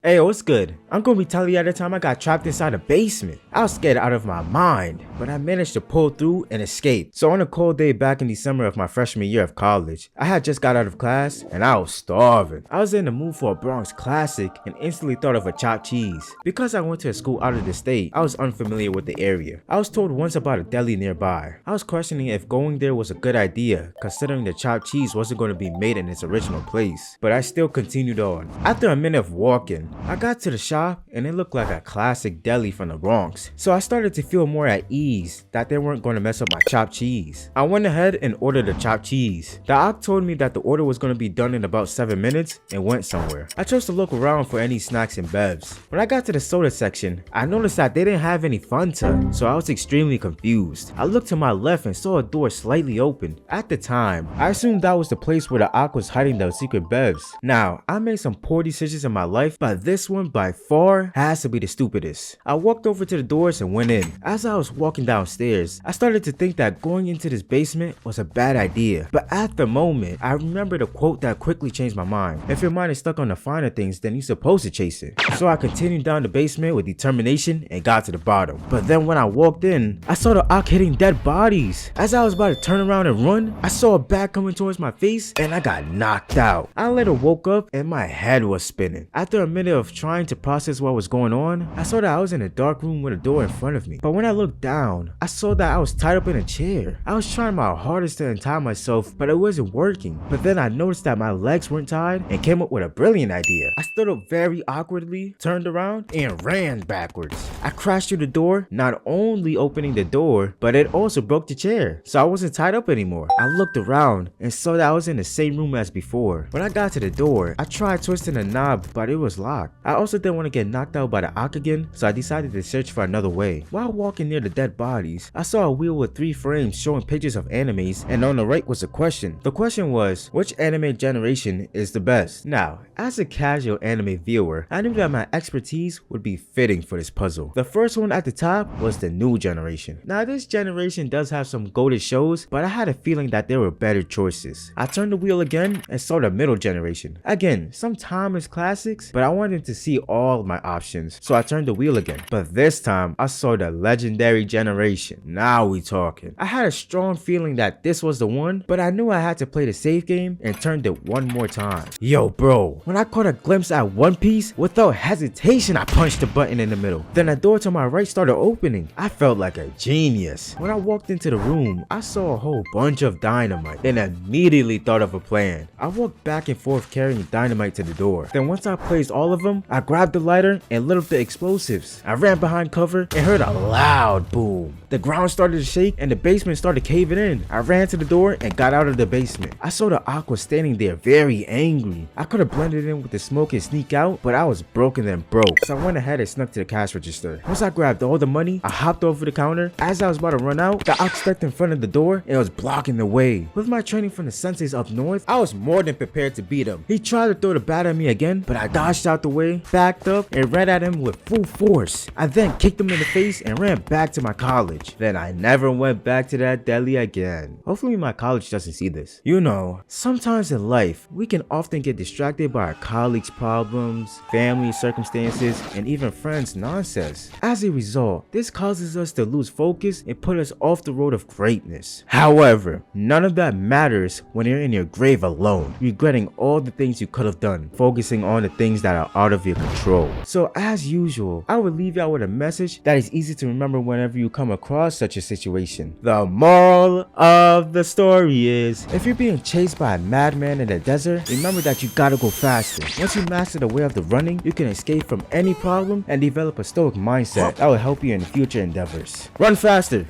Hey, what's good? I'm gonna be telling you at the time I got trapped inside a basement. I was scared out of my mind, but I managed to pull through and escape. So on a cold day back in December of my freshman year of college, I had just got out of class and I was starving. I was in the mood for a Bronx classic and instantly thought of a chopped cheese. Because I went to a school out of the state, I was unfamiliar with the area. I was told once about a deli nearby. I was questioning if going there was a good idea, considering the chopped cheese wasn't going to be made in its original place. But I still continued on. After a minute of walking, I got to the shop and it looked like a classic deli from the Bronx. So I started to feel more at ease that they weren't going to mess up my chopped cheese. I went ahead and ordered the chopped cheese. The Ock told me that the order was going to be done in about 7 minutes and went somewhere. I chose to look around for any snacks and bevs. When I got to the soda section, I noticed that they didn't have any Fanta, so I was extremely confused. I looked to my left and saw a door slightly open. At the time, I assumed that was the place where the Ock was hiding the secret bevs. Now, I made some poor decisions in my life, but this one by far has to be the stupidest. I walked over to the doors and went in. As I was walking downstairs, I started to think that going into this basement was a bad idea. But at the moment, I remembered a quote that quickly changed my mind. If your mind is stuck on the finer things, then you're supposed to chase it. So I continued down the basement with determination and got to the bottom. But then when I walked in, I saw the Ock hitting dead bodies. As I was about to turn around and run, I saw a bat coming towards my face and I got knocked out. I later woke up and my head was spinning. After a minute of trying to process what was going on, I saw that I was in a dark room with a door in front of me. But when I looked down, I saw that I was tied up in a chair. I was trying my hardest to untie myself, but it wasn't working. But then I noticed that my legs weren't tied and came up with a brilliant idea. I stood up very awkwardly, turned around, and ran backwards. I crashed through the door, not only opening the door, but it also broke the chair, so I wasn't tied up anymore. I looked around and saw that I was in the same room as before. When I got to the door, I tried twisting the knob, but it was locked. I also didn't want to get knocked out by the Ock again, so I decided to search for another way. While walking near the dead bodies, I saw a wheel with 3 frames showing pictures of animes, and on the right was a question. The question was, which anime generation is the best? Now, as a casual anime viewer, I knew that my expertise would be fitting for this puzzle. The first one at the top was the new generation. Now, this generation does have some goated shows, but I had a feeling that there were better choices. I turned the wheel again and saw the middle generation. Again, some timeless classics, but I wanted to see all my options, so I turned the wheel again. But this time, I saw the legendary generation. Now we talking. I had a strong feeling that this was the one, but I knew I had to play the safe game and turned it one more time. Yo bro, when I caught a glimpse at One Piece, without hesitation I punched the button in the middle. Then a door to my right started opening. I felt like a genius. When I walked into the room, I saw a whole bunch of dynamite and immediately thought of a plan. I walked back and forth carrying dynamite to the door. Then once I placed all of them, I grabbed the lighter and lit up the explosives. I ran behind cover and heard a loud boom. The ground started to shake and the basement started caving in. I ran to the door and got out of the basement. I saw the Aqua standing there very angry. I could have blended in with the smoke and sneak out, but I was broken and broke. So I went ahead and snuck to the cash register. Once I grabbed all the money, I hopped over the counter. As I was about to run out, the Aqua stepped in front of the door and was blocking the way. With my training from the senseis up north, I was more than prepared to beat him. He tried to throw the bat at me again, but I dodged out the way, backed up, and ran at him with full force. I then kicked him in the face and ran back to my college. Then I never went back to that deli again. Hopefully my college doesn't see this. You know, sometimes in life, we can often get distracted by our colleagues' problems, family circumstances, and even friends' nonsense. As a result, this causes us to lose focus and put us off the road of greatness. However, none of that matters when you're in your grave alone, regretting all the things you could have done, focusing on the things that are out of your control. So as usual, I would leave y'all with a message that is easy to remember whenever you come across such a situation. The moral of the story is, if you're being chased by a madman in the desert, remember that you gotta go faster. Once you master the way of the running, you can escape from any problem and develop a stoic mindset that will help you in future endeavors. Run faster!